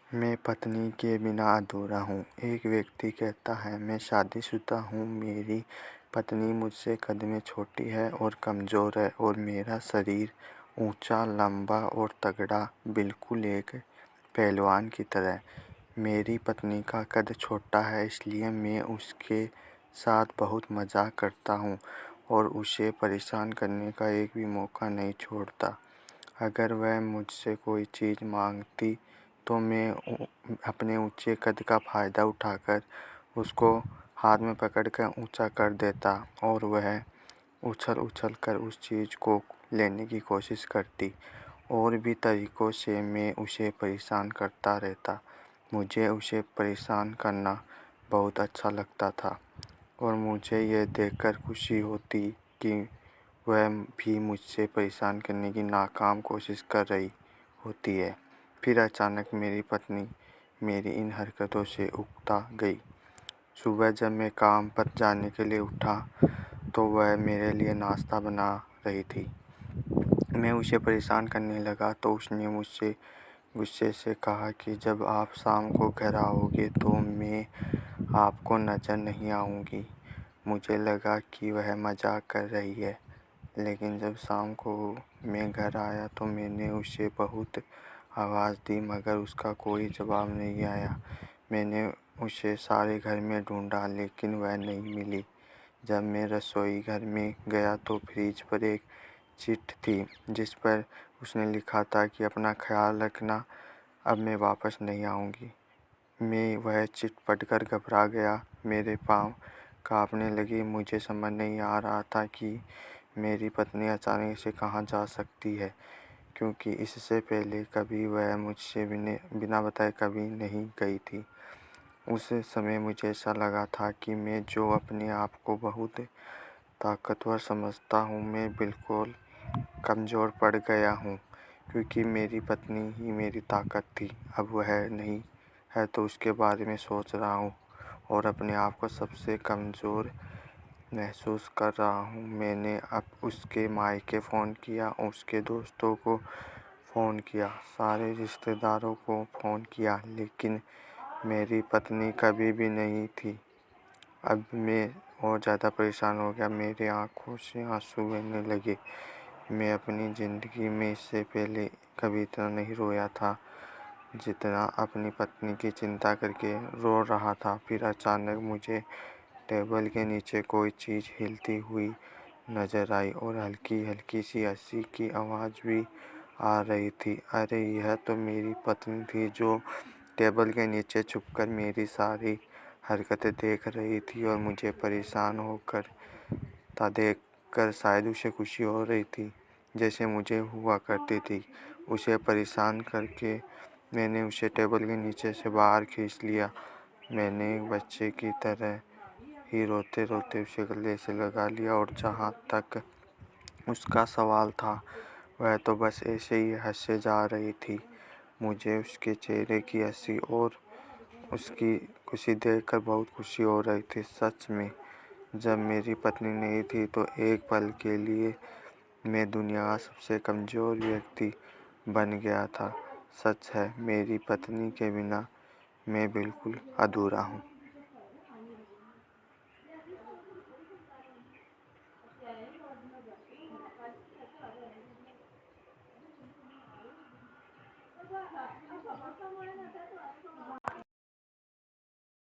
मैं पत्नी के बिना अधूरा हूँ। एक व्यक्ति कहता है, मैं शादीशुदा हूँ। मेरी पत्नी मुझसे कद में छोटी है और कमज़ोर है और मेरा शरीर ऊंचा, लंबा और तगड़ा, बिल्कुल एक पहलवान की तरह। मेरी पत्नी का कद छोटा है, इसलिए मैं उसके साथ बहुत मज़ाक करता हूँ और उसे परेशान करने का एक भी मौका नहीं छोड़ता। अगर वह मुझसे कोई चीज़ मांगती तो मैं अपने ऊंचे कद का फ़ायदा उठाकर उसको हाथ में पकड़कर ऊंचा कर देता और वह उछल-उछल कर उस चीज़ को लेने की कोशिश करती। और भी तरीक़ों से मैं उसे परेशान करता रहता। मुझे उसे परेशान करना बहुत अच्छा लगता था और मुझे यह देखकर खुशी होती कि वह भी मुझसे परेशान करने की नाकाम कोशिश कर रही होती है। फिर अचानक मेरी पत्नी मेरी इन हरकतों से उकता गई। सुबह जब मैं काम पर जाने के लिए उठा तो वह मेरे लिए नाश्ता बना रही थी। मैं उसे परेशान करने लगा तो उसने मुझसे गुस्से से कहा कि जब आप शाम को घर आओगे तो मैं आपको नज़र नहीं आऊँगी। मुझे लगा कि वह मजाक कर रही है, लेकिन जब शाम को मैं घर आया तो मैंने उसे बहुत आवाज़ दी, मगर उसका कोई जवाब नहीं आया। मैंने उसे सारे घर में ढूंढा, लेकिन वह नहीं मिली। जब मैं रसोई घर में गया तो फ्रिज पर एक चिट्ठी थी, जिस पर उसने लिखा था कि अपना ख्याल रखना, अब मैं वापस नहीं आऊँगी। मैं वह चिट्ठी पढ़कर घबरा गया। मेरे पाँव कांपने लगे। मुझे समझ नहीं आ रहा था कि मेरी पत्नी अचानक से कहाँ जा सकती है, क्योंकि इससे पहले कभी वह मुझसे बिना बताए कभी नहीं गई थी। उस समय मुझे ऐसा लगा था कि मैं जो अपने आप को बहुत ताकतवर समझता हूँ, मैं बिल्कुल कमज़ोर पड़ गया हूँ, क्योंकि मेरी पत्नी ही मेरी ताकत थी। अब वह नहीं है तो उसके बारे में सोच रहा हूँ और अपने आप को सबसे कमज़ोर महसूस कर रहा हूँ। मैंने अब उसके मायके फ़ोन किया, उसके दोस्तों को फ़ोन किया, सारे रिश्तेदारों को फ़ोन किया, लेकिन मेरी पत्नी कभी भी नहीं थी। अब मैं और ज़्यादा परेशान हो गया। मेरी आँखों से आंसू बहने लगे। मैं अपनी ज़िंदगी में इससे पहले कभी इतना नहीं रोया था जितना अपनी पत्नी की चिंता करके रो रहा था। फिर अचानक मुझे टेबल के नीचे कोई चीज़ हिलती हुई नज़र आई और हल्की-हल्की सी हँसी की आवाज़ भी आ रही थी। अरे! यह तो मेरी पत्नी थी, जो टेबल के नीचे छुपकर मेरी सारी हरकतें देख रही थी और मुझे परेशान होकर देखकर शायद उसे खुशी हो रही थी, जैसे मुझे हुआ करती थी। उसे परेशान करके मैंने उसे टेबल के नीचे से बाहर खींच लिया। मैंने एक बच्चे की तरह ही रोते-रोते उसे गले से लगा लिया और जहाँ तक उसका सवाल था, वह तो बस ऐसे ही हँसे जा रही थी। मुझे उसके चेहरे की हँसी और उसकी खुशी देखकर बहुत खुशी हो रही थी। सच में, जब मेरी पत्नी नहीं थी तो एक पल के लिए मैं दुनिया का सबसे कमज़ोर व्यक्ति बन गया था। सच है, मेरी पत्नी के बिना मैं बिल्कुल अधूरा हूँ।